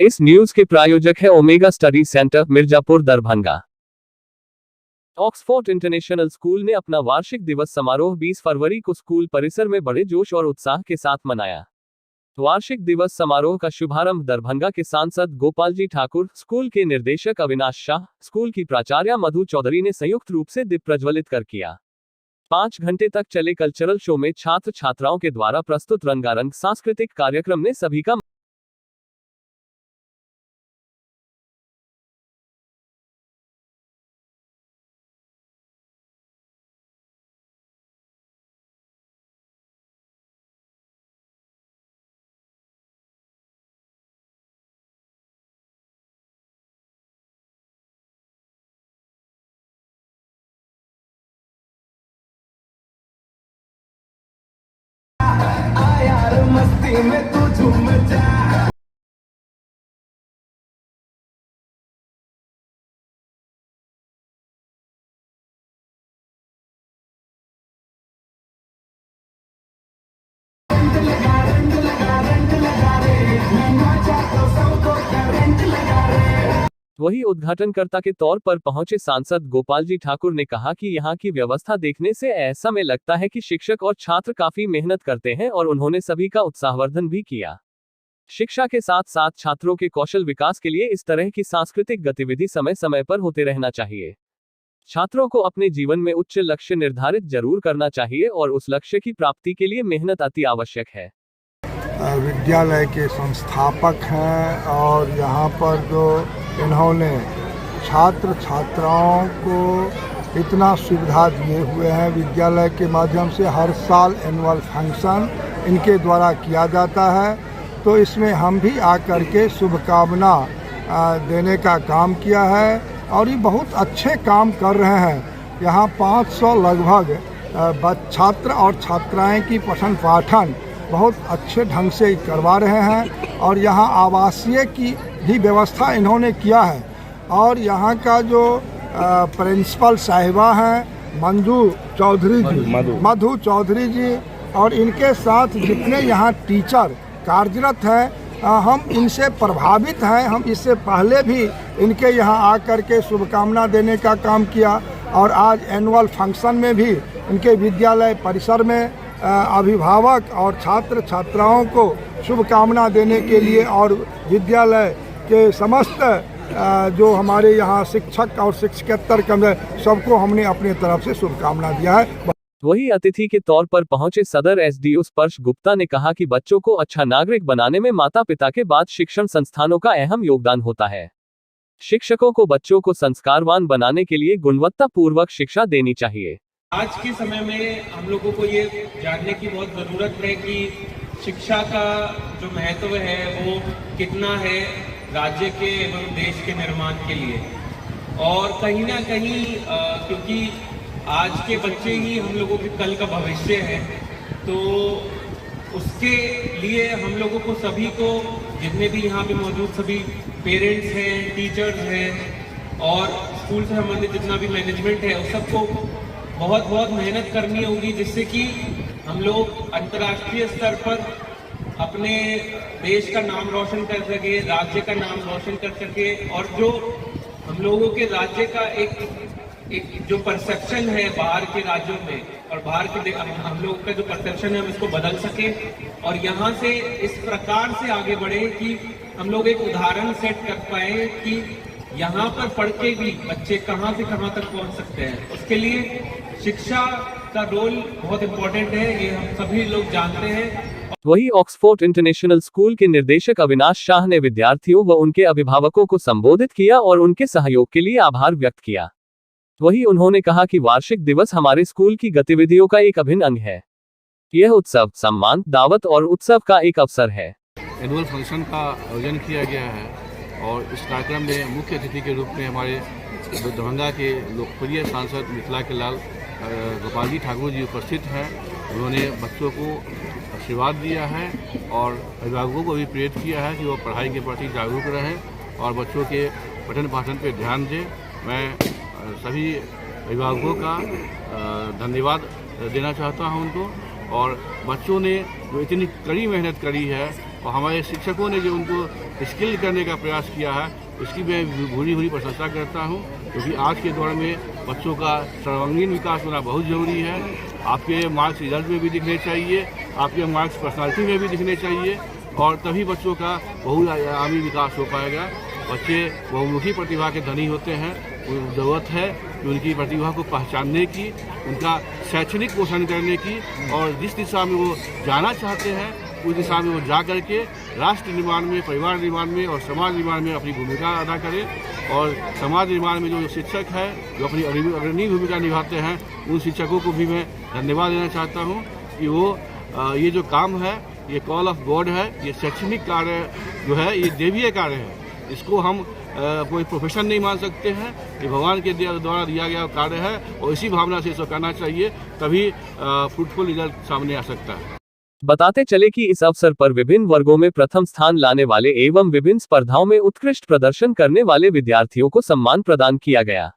इस न्यूज के प्रायोजक है omega study centre, Mirzapur, Darbhanga. Oxford international school ने अपना वार्षिक दिवस समारोह 20 फरवरी को स्कूल परिसर में बड़े जोश और उत्साह के साथ मनाया। वार्षिक दिवस समारोह का शुभारंभ दरभंगा के सांसद गोपाल जी ठाकुर, स्कूल के निर्देशक अविनाश शाह, स्कूल की प्राचार्या मधु चौधरी ने संयुक्त रूप से दीप प्रज्वलित कर किया। 5 घंटे तक चले कल्चरल शो में छात्र छात्राओं के द्वारा प्रस्तुत रंगारंग सांस्कृतिक कार्यक्रम ने सभी का मस्ती में तू झूम जा। वही उद्घाटनकर्ता के तौर पर पहुंचे सांसद गोपाल जी ठाकुर ने कहा कि यहां की व्यवस्था देखने से ऐसा में लगता है कि शिक्षक और छात्र काफी मेहनत करते हैं और उन्होंने सभी का उत्साहवर्धन भी किया। शिक्षा के साथ साथ छात्रों के कौशल विकास के लिए इस तरह की सांस्कृतिक गतिविधि समय समय पर होते रहना चाहिए। छात्रों को अपने जीवन में उच्च लक्ष्य निर्धारित जरूर करना चाहिए और उस लक्ष्य की प्राप्ति के लिए मेहनत अति आवश्यक है। विद्यालय के संस्थापक हैं और यहाँ पर जो इन्होंने छात्र छात्राओं को इतना सुविधा दिए हुए हैं, विद्यालय के माध्यम से हर साल एनुअल फंक्शन इनके द्वारा किया जाता है, तो इसमें हम भी आकर के शुभकामना देने का काम किया है और ये बहुत अच्छे काम कर रहे हैं। यहाँ 500 लगभग छात्र और छात्राएं की पठन पाठन बहुत अच्छे ढंग से करवा रहे हैं और यहाँ आवासीय की भी व्यवस्था इन्होंने किया है। और यहाँ का जो प्रिंसिपल साहिबा हैं मधु चौधरी जी और इनके साथ जितने यहाँ टीचर कार्यरत हैं, हम इनसे प्रभावित हैं। हम इससे पहले भी इनके यहाँ आकर के शुभकामना देने का काम किया और आज एनुअल फंक्शन में भी इनके विद्यालय परिसर में अभिभावक और छात्र छात्राओं को शुभकामना देने के लिए और विद्यालय के समस्त जो हमारे यहाँ शिक्षक और शिक्षकेतर सबको हमने अपने तरफ से शुभकामना दिया है। वही अतिथि के तौर पर पहुंचे सदर एसडीओ स्पर्श गुप्ता ने कहा कि बच्चों को अच्छा नागरिक बनाने में माता पिता के बाद शिक्षण संस्थानों का अहम योगदान होता है। शिक्षकों को बच्चों को संस्कारवान बनाने के लिए गुणवत्तापूर्वक शिक्षा देनी चाहिए। आज के समय में हम लोगों को ये जानने की बहुत ज़रूरत है कि शिक्षा का जो महत्व है वो कितना है राज्य के एवं देश के निर्माण के लिए। और कहीं ना कहीं क्योंकि आज के बच्चे ही हम लोगों के कल का भविष्य है, तो उसके लिए हम लोगों को सभी को, जितने भी यहाँ पे मौजूद सभी पेरेंट्स हैं, टीचर्स हैं और स्कूल से संबंधित जितना भी मैनेजमेंट है, उस सबको बहुत मेहनत करनी होगी, जिससे कि हम लोग अंतर्राष्ट्रीय स्तर पर अपने देश का नाम रोशन कर सके, राज्य का नाम रोशन कर सके और जो हम लोगों के राज्य का एक जो परसेप्शन है बाहर के राज्यों में और बाहर के हम लोग का जो परसेप्शन है हम इसको बदल सके और यहाँ से इस प्रकार से आगे बढ़े कि हम लोग एक उदाहरण सेट कर पाए कि यहाँ पर पढ़ के भी बच्चे कहाँ से कहाँ तक पहुँच सकते हैं। उसके लिए शिक्षा का रोल बहुत इम्पोर्टेंट है, ये हम सभी लोग जानते हैं। वही ऑक्सफोर्ड इंटरनेशनल स्कूल के निर्देशक अविनाश शाह ने विद्यार्थियों व उनके अभिभावकों को संबोधित किया और उनके सहयोग के लिए आभार व्यक्त किया। वही उन्होंने कहा कि वार्षिक दिवस हमारे स्कूल की गतिविधियों का एक अभिन्न अंग है। यह उत्सव सम्मान, दावत और उत्सव का एक अवसर है। एनुअल फंक्शन का आयोजन किया गया है और इस कार्यक्रम में मुख्य अतिथि के रूप में हमारे दरभंगा के लोकप्रिय सांसद मिथिला के लाल गोपाल जी ठाकुर जी उपस्थित हैं। उन्होंने बच्चों को आशीर्वाद दिया है और अभिभावकों को भी प्रेरित किया है कि वो पढ़ाई के प्रति जागरूक रहें और बच्चों के पठन पाठन पर ध्यान दें। मैं सभी अभिभावकों का धन्यवाद देना चाहता हूं उनको, और बच्चों ने जो इतनी कड़ी मेहनत करी है और हमारे शिक्षकों ने जो उनको स्किल करने का प्रयास किया है, उसकी मैं भूरी भूरी प्रशंसा करता हूँ, क्योंकि आज के दौर में बच्चों का सर्वांगीण विकास होना बहुत ज़रूरी है। आपके मार्क्स रिजल्ट में भी दिखने चाहिए, आपके मार्क्स पर्सनालिटी में भी दिखने चाहिए, और तभी बच्चों का बहुआयामी विकास हो पाएगा। बच्चे बहुमुखी प्रतिभा के धनी होते हैं, ज़रूरत है कि उनकी प्रतिभा को पहचानने की, उनका शैक्षणिक पोषण करने की, और जिस दिशा में वो जाना चाहते हैं उस दिशा में वो जा करके राष्ट्र निर्माण में, परिवार निर्माण में और समाज निर्माण में अपनी भूमिका अदा करें। और समाज निर्माण में जो शिक्षक है, जो अपनी अग्रणी भूमिका निभाते हैं, उन शिक्षकों को भी मैं धन्यवाद देना चाहता हूँ कि वो ये जो काम है, ये कॉल ऑफ गॉड है, ये शैक्षणिक कार्य जो है ये देवीय कार्य है। इसको हम कोई प्रोफेशन नहीं मान सकते हैं, ये भगवान के द्वारा दिया गया कार्य है, और इसी भावना से इसको करना चाहिए, तभी फ्रूटफुल रिजल्ट सामने आ सकता है। बताते चले कि इस अवसर पर विभिन्न वर्गों में प्रथम स्थान लाने वाले एवं विभिन्न स्पर्धाओं में उत्कृष्ट प्रदर्शन करने वाले विद्यार्थियों को सम्मान प्रदान किया गया।